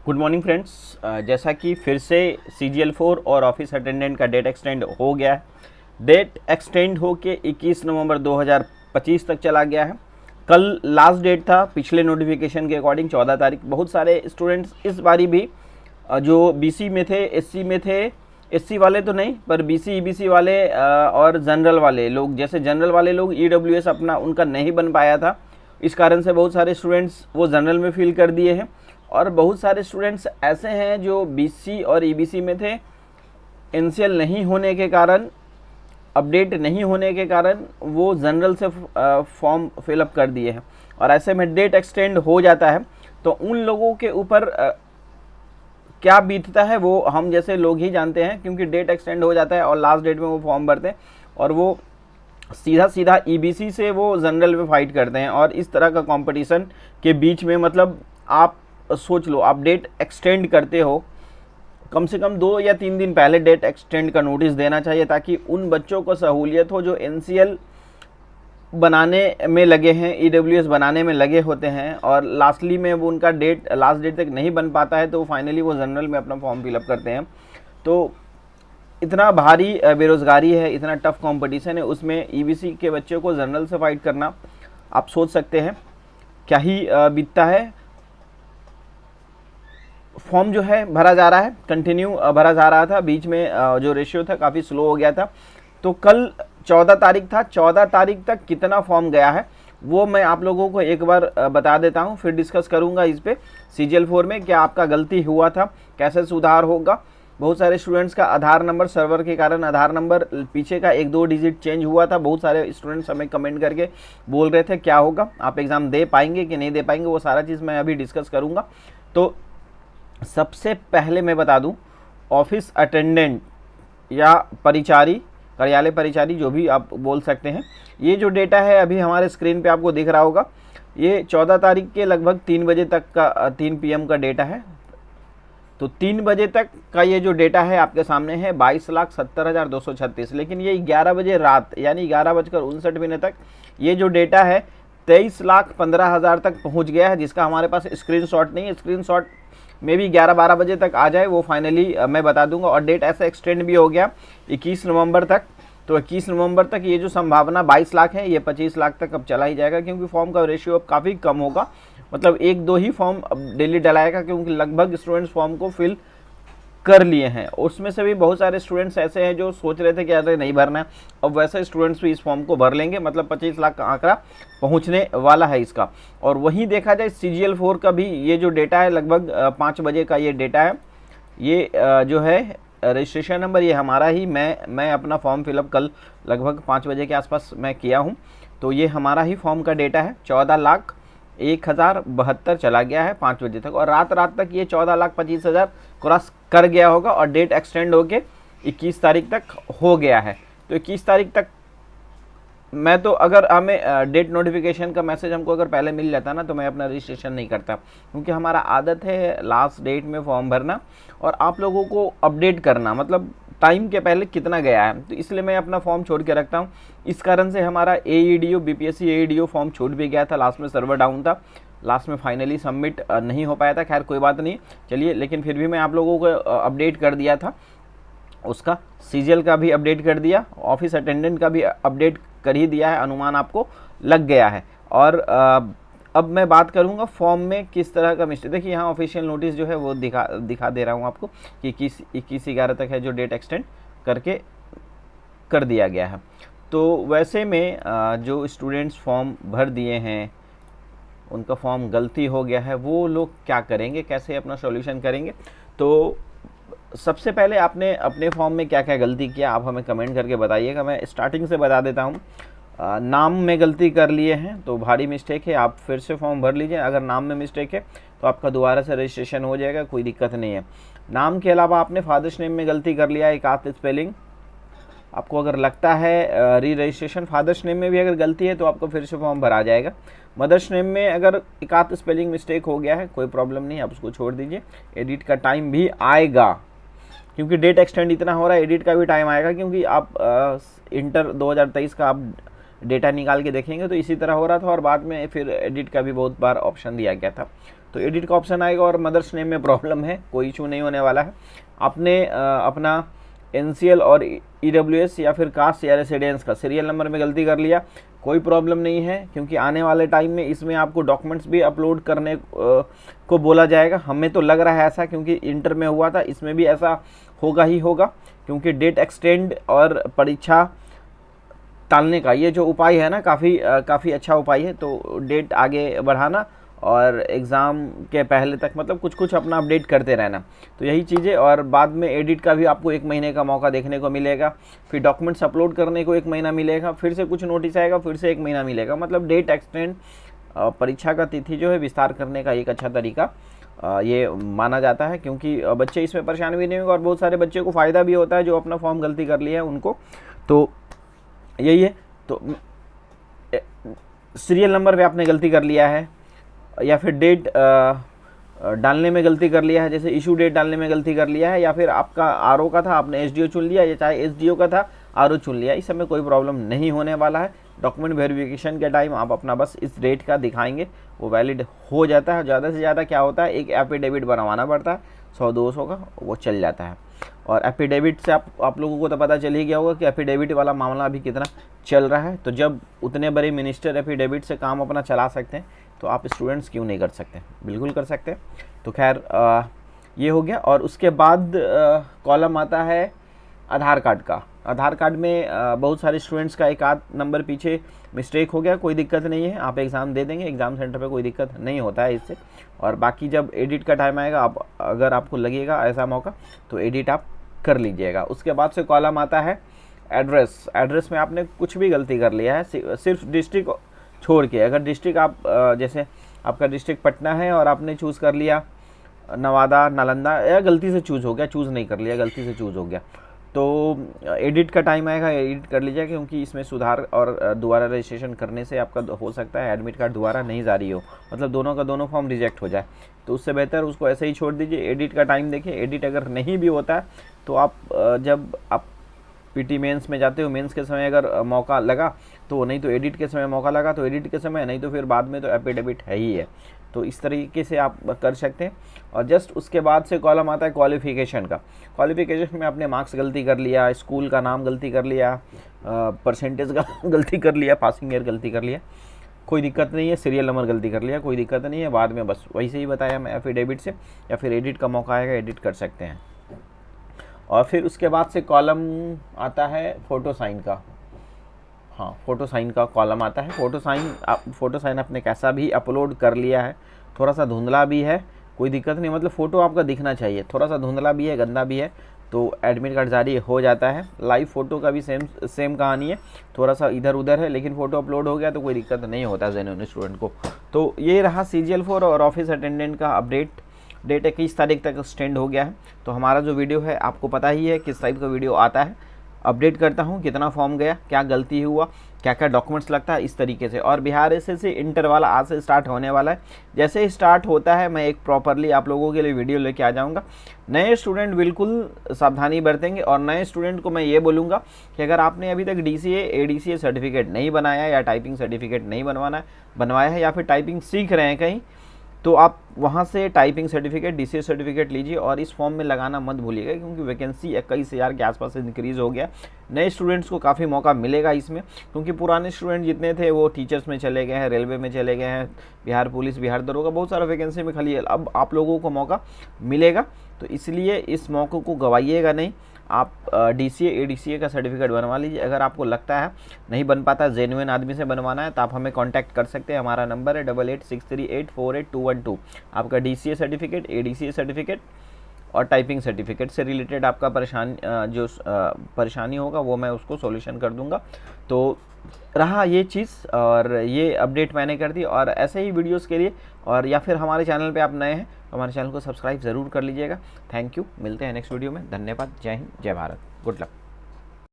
Good morning friends. जैसा कि फिर से CGL4 और ऑफिस अटेंडेंट का डेट एक्सटेंड हो गया है। डेट एक्सटेंड हो के 21 नवंबर 2025 तक चला गया है। कल लास्ट डेट था पिछले नोटिफिकेशन के अकॉर्डिंग 14 तारीख। बहुत सारे स्टूडेंट्स इस बारी भी जो BC में थे, SC में थे, SC वाले तो नहीं पर BC EBC वाले और जनरल वाले लोग, जैसे जनरल वाले लोग EWS अपना उनका नहीं बन पाया था, इस कारण से बहुत सारे स्टूडेंट्स वो जनरल में फिल कर दिए हैं। और बहुत सारे स्टूडेंट्स ऐसे हैं जो BC और EBC में थे, NCL नहीं होने के कारण, अपडेट नहीं होने के कारण वो जनरल से फॉर्म फिलअप कर दिए हैं। और ऐसे में डेट एक्सटेंड हो जाता है तो उन लोगों के ऊपर क्या बीतता है वो हम जैसे लोग ही जानते हैं, क्योंकि डेट एक्सटेंड हो जाता है और लास्ट डेट में वो फॉर्म भरते हैं और वो सीधा सीधा EBC से वो जनरल में फाइट करते हैं। और इस तरह का कंपटीशन के बीच में मतलब आप सोच लो, आप डेट एक्सटेंड करते हो, कम से कम 2 या 3 दिन पहले डेट एक्सटेंड का नोटिस देना चाहिए ताकि उन बच्चों को सहूलियत हो जो NCL बनाने में लगे हैं, EWS बनाने में लगे होते हैं और लास्टली में वो उनका लास्ट डेट तक नहीं बन पाता है तो फाइनली वो जनरल में अपना फॉर्म फिलअप करते हैं। तो इतना भारी बेरोज़गारी है, इतना टफ कंपटीशन है, उसमें EBC के बच्चों को जनरल से फाइट करना, आप सोच सकते हैं क्या ही बीतता है। फॉर्म जो है भरा जा रहा है, कंटिन्यू भरा जा रहा था, बीच में जो रेशियो था काफ़ी स्लो हो गया था। तो कल 14 तारीख था, 14 तारीख तक कितना फॉर्म गया है वो मैं आप लोगों को एक बार बता देता हूं, फिर डिस्कस करूंगा इस पे CGL4 में क्या आपका गलती हुआ था, कैसे सुधार होगा। बहुत सारे स्टूडेंट्स का आधार नंबर सर्वर के कारण आधार नंबर पीछे का 1-2 डिजिट चेंज हुआ था। बहुत सारे स्टूडेंट्स हमें कमेंट करके बोल रहे थे क्या होगा, आप एग्ज़ाम दे पाएंगे कि नहीं दे पाएंगे, वो सारा चीज़ मैं अभी डिस्कस करूँगा। तो सबसे पहले मैं बता दूं, ऑफिस अटेंडेंट या परिचारी, कार्यालय परिचारी, जो भी आप बोल सकते हैं, ये जो डेटा है अभी हमारे स्क्रीन पे आपको दिख रहा होगा, ये 14 तारीख के लगभग 3 बजे तक का 3 PM का डेटा है। तो 3 बजे तक का ये जो डेटा है आपके सामने है 22,70,236, लेकिन ये 11 बजे रात यानी 11:59 तक ये जो डेटा है 23,15,000 तक पहुँच गया है, जिसका हमारे पास स्क्रीनशॉट नहीं है। स्क्रीनशॉट मे भी 11-12 बजे तक आ जाए, वो फाइनली मैं बता दूंगा। और डेट ऐसा एक्सटेंड भी हो गया 21 नवंबर तक। तो 21 नवंबर तक ये जो संभावना 22 लाख है, ये 25 लाख तक अब चला ही जाएगा, क्योंकि फॉर्म का रेशियो अब काफ़ी कम होगा। मतलब 1-2 ही फॉर्म अब डेली डलाएगा, क्योंकि लगभग स्टूडेंट्स फॉर्म को फिल कर लिए हैं। उसमें से भी बहुत सारे स्टूडेंट्स ऐसे हैं जो सोच रहे थे कि अरे नहीं भरना है, अब वैसे स्टूडेंट्स भी इस फॉर्म को भर लेंगे। मतलब 25 लाख का आंकड़ा पहुंचने वाला है इसका। और वहीं देखा जाए CGL4 का भी ये जो डेटा है लगभग 5 बजे का ये डेटा है। ये जो है रजिस्ट्रेशन नंबर ये हमारा ही, मैं अपना फॉर्म फिलअप कल लगभग 5 बजे के आसपास मैं किया हूँ। तो ये हमारा ही फॉर्म का डेटा है। 14,01,072 चला गया है 5 बजे तक, और रात तक ये 14,25,000 क्रॉस कर गया होगा। और डेट एक्सटेंड होके 21 तारीख तक हो गया है। तो 21 तारीख तक मैं तो, अगर हमें डेट नोटिफिकेशन का मैसेज हमको अगर पहले मिल जाता ना, तो मैं अपना रजिस्ट्रेशन नहीं करता, क्योंकि हमारा आदत है लास्ट डेट में फॉर्म भरना और आप लोगों को अपडेट करना, मतलब टाइम के पहले कितना गया है। तो इसलिए मैं अपना फॉर्म छोड़ के रखता हूँ। इस कारण से हमारा AEDO BPSC AEDO फॉर्म छूट भी गया था, लास्ट में सर्वर डाउन था, लास्ट में फाइनली सबमिट नहीं हो पाया था। खैर कोई बात नहीं, चलिए, लेकिन फिर भी मैं आप लोगों को अपडेट कर दिया था। उसका CGL का भी अपडेट कर दिया, ऑफिस अटेंडेंट का भी अपडेट कर ही दिया है, अनुमान आपको लग गया है। और अब मैं बात करूंगा फॉर्म में किस तरह का मिस्टेक। देखिए यहाँ ऑफिशियल नोटिस जो है वो दिखा दे रहा हूँ आपको कि 21/11 तक है जो डेट एक्सटेंड करके कर दिया गया है। तो वैसे में जो स्टूडेंट्स फॉर्म भर दिए हैं, उनका फॉर्म गलती हो गया है, वो लोग क्या करेंगे, कैसे अपना सॉल्यूशन करेंगे। तो सबसे पहले आपने अपने फॉर्म में क्या क्या गलती किया, आप हमें कमेंट करके बताइएगा। मैं स्टार्टिंग से बता देता हूँ। नाम में गलती कर लिए हैं तो भारी मिस्टेक है, आप फिर से फॉर्म भर लीजिए। अगर नाम में मिस्टेक है तो आपका दोबारा से रजिस्ट्रेशन हो जाएगा, कोई दिक्कत नहीं है। नाम के अलावा आपने फादर्स नेम में गलती कर लिया, एक आध स्पेलिंग, आपको अगर लगता है री रजिस्ट्रेशन, फादर्स नेम में भी अगर गलती है तो आपको फिर से फॉर्म भरा जाएगा। मदर्स नेम में अगर एक आध स्पेलिंग मिस्टेक हो गया है, कोई प्रॉब्लम नहीं, आप उसको छोड़ दीजिए, एडिट का टाइम भी आएगा, क्योंकि डेट एक्सटेंड इतना हो रहा है, एडिट का भी टाइम आएगा। क्योंकि आप इंटर 2023 का आप डेटा निकाल के देखेंगे तो इसी तरह हो रहा था, और बाद में फिर एडिट का भी बहुत बार ऑप्शन दिया गया था। तो एडिट का ऑप्शन आएगा और मदर्स नेम में प्रॉब्लम है, कोई इशू नहीं होने वाला है। आपने अपना NCL और EWS या फिर कास्ट या रेसिडेंस का सीरियल नंबर में गलती कर लिया, कोई प्रॉब्लम नहीं है, क्योंकि आने वाले टाइम में इसमें आपको डॉक्यूमेंट्स भी अपलोड करने को बोला जाएगा। हमें तो लग रहा है ऐसा, क्योंकि इंटर में हुआ था, इसमें भी ऐसा होगा ही होगा, क्योंकि डेट एक्सटेंड और परीक्षा टालने का ये जो उपाय है ना, काफ़ी अच्छा उपाय है। तो डेट आगे बढ़ाना और एग्ज़ाम के पहले तक मतलब कुछ अपना अपडेट करते रहना, तो यही चीज़ें। और बाद में एडिट का भी आपको 1 महीने का मौका देखने को मिलेगा, फिर डॉक्यूमेंट्स अपलोड करने को 1 महीना मिलेगा, फिर से कुछ नोटिस आएगा, फिर से 1 महीना मिलेगा। मतलब डेट एक्सटेंड, परीक्षा का तिथि जो है विस्तार करने का एक अच्छा तरीका ये माना जाता है, क्योंकि बच्चे इसमें परेशान भी नहीं होंगे और बहुत सारे बच्चे को फ़ायदा भी होता है जो अपना फॉर्म गलती कर लिया है उनको। तो यही है। तो सीरियल नंबर पे आपने गलती कर लिया है, या फिर डेट डालने में गलती कर लिया है, जैसे इशू डेट डालने में गलती कर लिया है, या फिर आपका RO का था आपने SDO चुन लिया, या चाहे SDO का था RO चुन लिया, इस समय कोई प्रॉब्लम नहीं होने वाला है। डॉक्यूमेंट वेरिफिकेशन के टाइम आप अपना बस इस डेट का दिखाएंगे, वो वैलिड हो जाता है। ज़्यादा से ज़्यादा क्या होता है, एक एफिडेविट बनवाना पड़ता है 100-200 का, वो चल जाता है। और एफिडेविट से आप लोगों को तो पता चल ही गया होगा कि एफिडेविट वाला मामला अभी कितना चल रहा है। तो जब उतने बड़े मिनिस्टर एफिडेविट से काम अपना चला सकते हैं, तो आप स्टूडेंट्स क्यों नहीं कर सकते, बिल्कुल कर सकते हैं। तो खैर ये हो गया। और उसके बाद कॉलम आता है आधार कार्ड का। आधार कार्ड में बहुत सारे स्टूडेंट्स का 1 आध नंबर पीछे मिस्टेक हो गया, कोई दिक्कत नहीं है, आप एग्ज़ाम दे देंगे, एग्ज़ाम सेंटर पे कोई दिक्कत नहीं होता है इससे। और बाकी जब एडिट का टाइम आएगा, अगर आपको लगेगा ऐसा मौका, तो एडिट आप कर लीजिएगा। उसके बाद से कॉलम आता है एड्रेस। एड्रेस में आपने कुछ भी गलती कर लिया है, सिर्फ डिस्ट्रिक्ट छोड़ के, अगर डिस्ट्रिक्ट आप जैसे आपका डिस्ट्रिक्ट पटना है और आपने चूज़ कर लिया नवादा, नालंदा, या गलती से चूज़ हो गया, चूज़ नहीं कर लिया, गलती से चूज़ हो गया, तो एडिट का टाइम आएगा, एडिट कर लीजिए, क्योंकि इसमें सुधार और दोबारा रजिस्ट्रेशन करने से आपका हो सकता है एडमिट कार्ड दोबारा नहीं जारी हो, मतलब दोनों का दोनों फॉर्म रिजेक्ट हो जाए। तो उससे बेहतर उसको ऐसे ही छोड़ दीजिए। एडिट का टाइम देखिए, एडिट अगर नहीं भी होता है तो आप जब आप PT मेंस में जाते हो, मेंस के समय अगर मौका लगा तो, नहीं तो एडिट के समय मौका लगा तो एडिट के समय, नहीं तो फिर बाद में तो एफिडेविट है ही है। तो इस तरीके से आप कर सकते हैं। और जस्ट उसके बाद से कॉलम आता है क्वालिफ़िकेशन का। क्वालिफ़िकेशन में आपने मार्क्स गलती कर लिया, स्कूल का नाम गलती कर लिया, परसेंटेज का गलती कर लिया, पासिंग ईयर गलती कर लिया, कोई दिक्कत नहीं है। सीरियल नंबर गलती कर लिया, कोई दिक्कत नहीं है, बाद में बस वैसे ही बताया मैं एफिडेविट से, या फिर एडिट का मौका आएगा, एडिट कर सकते हैं। और फिर उसके बाद से कॉलम आता है फ़ोटो साइन का। हाँ, फ़ोटो साइन का कॉलम आता है। फ़ोटो साइन आपने कैसा भी अपलोड कर लिया है, थोड़ा सा धुंधला भी है, कोई दिक्कत नहीं, मतलब फ़ोटो आपका दिखना चाहिए, थोड़ा सा धुंधला भी है, गंदा भी है, तो एडमिट कार्ड जारी हो जाता है। लाइव फ़ोटो का भी सेम कहानी है, थोड़ा सा इधर उधर है, लेकिन फ़ोटो अपलोड हो गया तो कोई दिक्कत नहीं होता जेन्युइन स्टूडेंट को। तो ये रहा CGL4 और ऑफिस अटेंडेंट का अपडेट। डेट 21 तारीख तक एक्सटेंड हो गया है। तो हमारा जो वीडियो है आपको पता ही है किस टाइप का वीडियो आता है, अपडेट करता हूँ कितना फॉर्म गया, क्या गलती हुआ, क्या क्या डॉक्यूमेंट्स लगता है, इस तरीके से। और बिहार SSC इंटर वाला आज से स्टार्ट होने वाला है। जैसे ही स्टार्ट होता है मैं एक प्रॉपरली आप लोगों के लिए वीडियो लेके आ जाऊँगा। नए स्टूडेंट बिल्कुल सावधानी बरतेंगे, और नए स्टूडेंट को मैं ये बोलूँगा कि अगर आपने अभी तक DCA ADCA सर्टिफिकेट नहीं बनाया, या टाइपिंग सर्टिफिकेट नहीं बनवाया है, या फिर टाइपिंग सीख रहे हैं कहीं, तो आप वहाँ से टाइपिंग सर्टिफिकेट DCA सर्टिफिकेट लीजिए और इस फॉर्म में लगाना मत भूलिएगा, क्योंकि वैकेंसी 21,000 के आसपास इंक्रीज़ हो गया। नए स्टूडेंट्स को काफ़ी मौका मिलेगा इसमें, क्योंकि पुराने स्टूडेंट जितने थे वो टीचर्स में चले गए हैं, रेलवे में चले गए हैं, बिहार पुलिस, बिहार दरोगा, बहुत सारा वैकेंसी में खाली है। अब आप लोगों को मौका मिलेगा, तो इसलिए इस मौके को गवाइएगा नहीं। आप DCA ADCA का सर्टिफिकेट बनवा लीजिए। अगर आपको लगता है नहीं बन पाता, जेन्युइन आदमी से बनवाना है, तो आप हमें कांटेक्ट कर सकते हैं। हमारा नंबर है 8863848212। आपका DCA सर्टिफिकेट, ADCA सर्टिफिकेट और टाइपिंग सर्टिफिकेट से रिलेटेड आपका परेशानी होगा, वो मैं उसको सॉल्यूशन कर दूंगा। तो रहा ये चीज़, और ये अपडेट मैंने कर दी। और ऐसे ही वीडियोस के लिए, और या फिर हमारे चैनल पे आप नए हैं तो हमारे चैनल को सब्सक्राइब ज़रूर कर लीजिएगा। थैंक यू, मिलते हैं नेक्स्ट वीडियो में। धन्यवाद, जय हिंद, जय भारत, गुड लक।